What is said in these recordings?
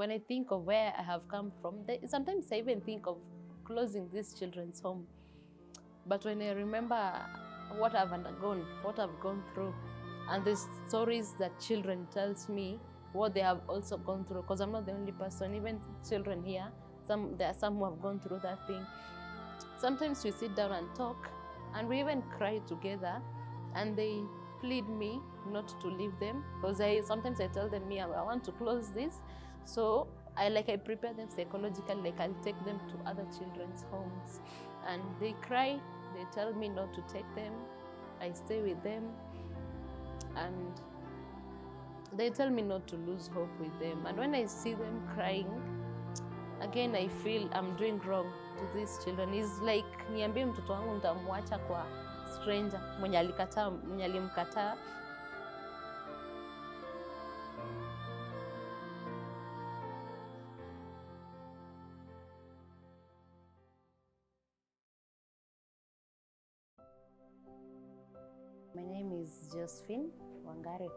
when I think of where I have come from, sometimes I even think of closing this children's home. But when I remember what I've undergone, what I've gone through, and the stories that children tells me, what they have also gone through, because I'm not the only person, even children here, there are some who have gone through that thing. Sometimes we sit down and talk, and we even cry together, and they plead me not to leave them, because sometimes I tell them, I want to close this. So I prepare them psychologically, like I'll take them to other children's homes, and they cry, they tell me not to take them, I stay with them, and they tell me not to lose hope with them. And when I see them crying, again I feel I'm doing wrong to these children. It's like niambie mtoto wangu nitamwacha kwa stranger mwenye alimkataa. My name is Josephine Wangari.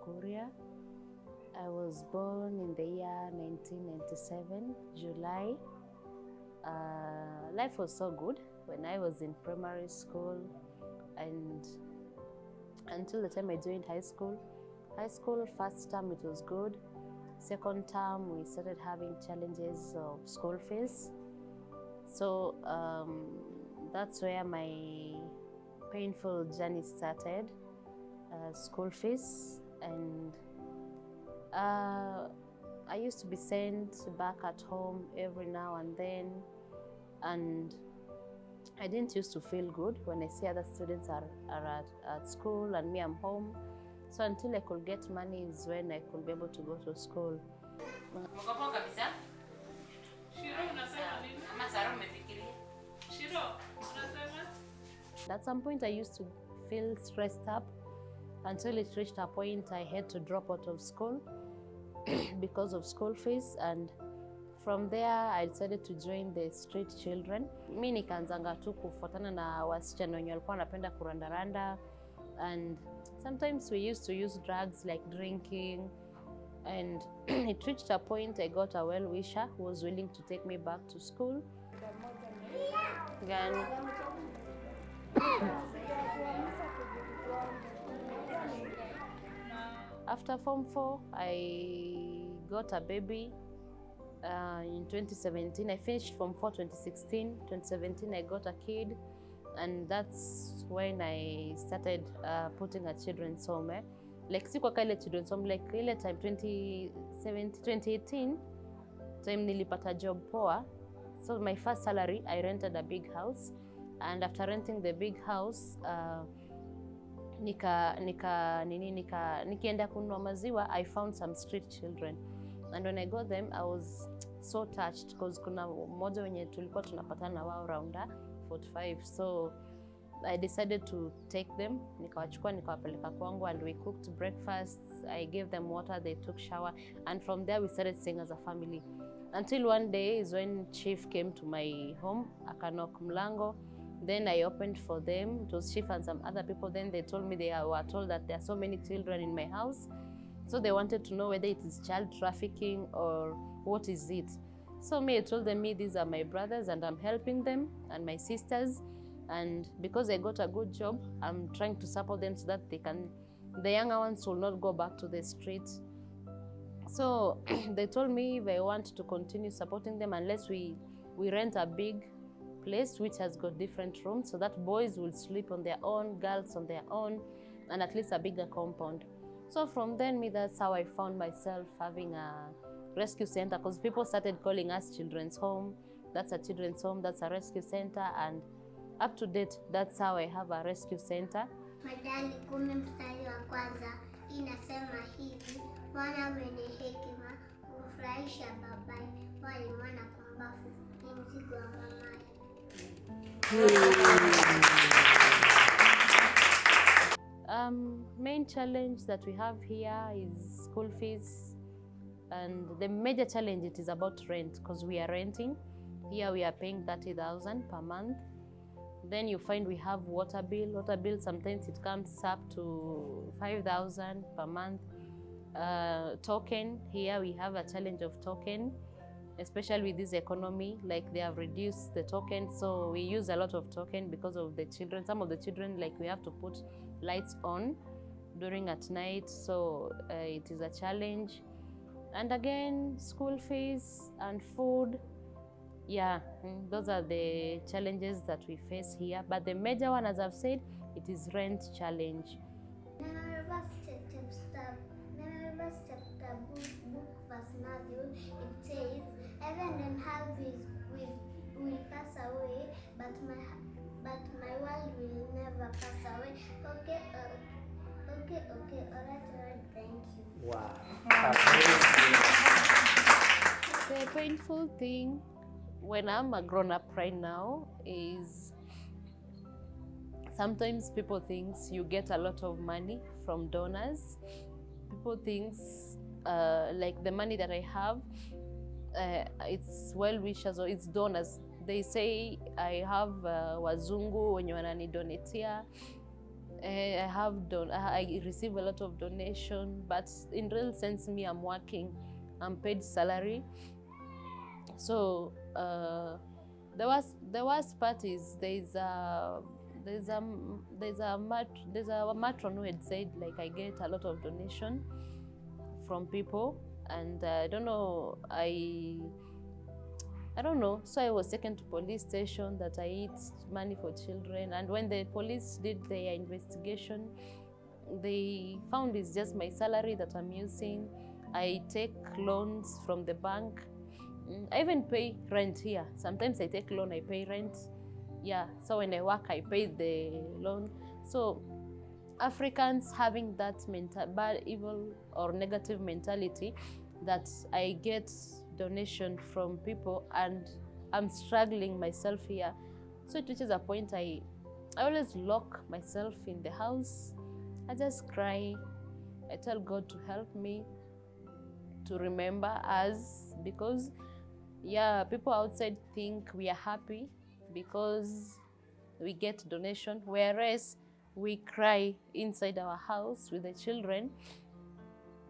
I was born in the year 1997, July. Life was so good when I was in primary school and until the time I joined high school. High school, first term it was good. Second term we started having challenges of school fees. So that's where my painful journey started, school fees. And I used to be sent back at home every now and then, and I didn't used to feel good when I see other students are at school and me I'm home. So until I could get money is when I could be able to go to school. At some point I used to feel stressed up until it reached a point I had to drop out of school because of school fees, and from there I decided to join the street children. Mi nikaanzanga tu kufuatana na wasichana wenye walikuwa wanapenda kurandaranda, and sometimes we used to use drugs like drinking, and it reached a point I got a well-wisher who was willing to take me back to school. Gani? After Form 4, I got a baby in 2017. I finished Form 4 2016. 2017 I got a kid, and that's when I started putting a children's home. Like sikuwa kale children's home, like ile time 2018 time nilipata job poa. So my first salary I rented a big house, and after renting the big house nikienda kununua maziwa, I found some street children, and when I got them I was so touched because kuna mmoja wenye tulikuwa tunapatana na wao around 45. So I decided to take them, nikawachukua nikawapeleka kwangu, and we cooked breakfast, I gave them water, they took shower, and from there we started staying as a family until one day is when Chief came to my home, akanok mlango. Then I opened for them. It was Chief and some other people. Then they told me they were told that there are so many children in my house. So they wanted to know whether it is child trafficking or what is it. So I told them, these are my brothers and I'm helping them, and my sisters. And because I got a good job, I'm trying to support them so that the younger ones will not go back to the street. So they told me if I want to continue supporting them, unless we rent a big place which has got different rooms so that boys will sleep on their own, girls on their own, and at least a bigger compound. So from then, that's how I found myself having a rescue center, because people started calling us children's home. That's a children's home, that's a rescue center, and up to date, that's how I have a rescue center. Methali 10 mstari wa kwanza inasema hivi: mwana mwenye hekima humfurahisha babaye, bali mwana pumbavu ni mzigo wa mamaye. Main challenge that we have here is school fees, and the major challenge it is about rent, because we are renting. Here we are paying 30,000 per month. Then you find we have water bill. Water bill, sometimes it comes up to 5,000 per month. Token, here we have a challenge of token. especially with this economy, like they have reduced the token, so we use a lot of token because of the children. Some of the children, like we have to put lights on during at night, so it is a challenge. And again, school fees and food, yeah, those are the challenges that we face here. But the major one, as I've said, it is rent challenge. Book verse Matthew, it says, heaven and earth will pass away, but my world will never pass away. Okay, all right, thank you. Wow. The painful thing when I'm a grown-up right now is sometimes people think you get a lot of money from donors. People think like the money that I have, it's well-wishers or it's donors. They say I have wazungu wenye wananidonetia. I receive a lot of donation, but in real sense, me, I'm working, I'm paid salary. So the worst part is there's a matron who had said, like, I get a lot of donation from people, and I don't know, so I was taken to police station that I eat money for children. And when the police did their investigation, they found it's just my salary that I'm using. I take loans from the bank. I even pay rent here. Sometimes I take loan, I pay rent. Yeah, so when I work, I pay the loan. So Africans having that bad, evil or negative mentality that I get donation from people and I'm struggling myself here. So it reaches a point I always lock myself in the house. I just cry. I tell God to help me to remember us, because yeah, people outside think we are happy because we get donation, whereas we cry inside our house with the children,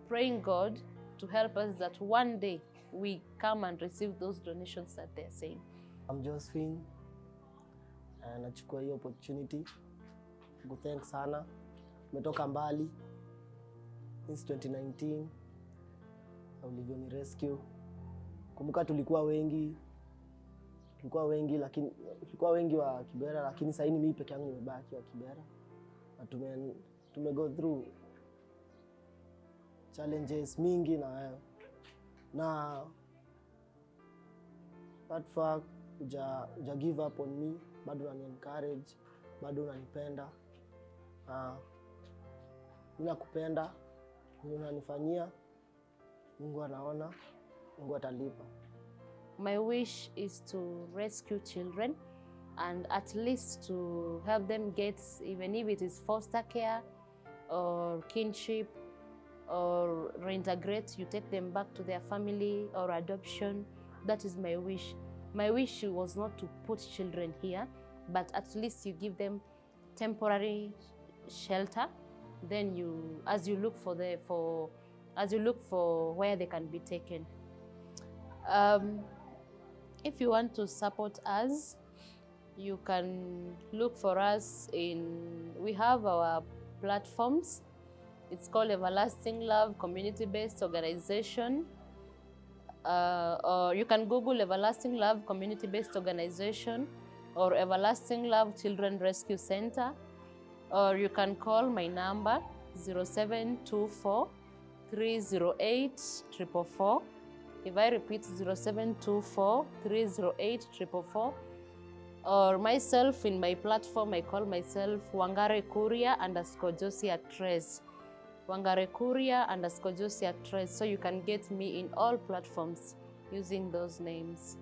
praying God to help us that one day we come and receive those donations that they're saying. I'm Josephine, and nachukua hii opportunity kuthank sana. Umetoka mbali since 2019 ulivyoni rescue. Kumbuka tulikuwa wengi lakini tulikuwa wengi wa Kibera, lakini sasa mimi peke yangu nimebaki wa Kibera. Na tume go through challenges mingi na that fact uja give up on me, bado unani encourage, bado unanipenda. Ninakupenda, unanifanyia, Mungu anaona, Mungu atalipa. My wish is to rescue children and at least to help them get, even if it is foster care or kinship or reintegrate, you take them back to their family or adoption. That is my wish. My wish was not to put children here, but at least you give them temporary shelter. Then as you look for where they can be taken. If you want to support us, you can look for us we have our platforms. It's called Everlasting Love Community-Based Organization. Or you can Google Everlasting Love Community-Based Organization or Everlasting Love Children Rescue Center. Or you can call my number 0724 308 444. If I repeat, 0724 308 444. Or myself in my platform, I call myself Wangari Kuria_Josie@Tres. Wangari Kuria_Josie@Tres. So you can get me in all platforms using those names.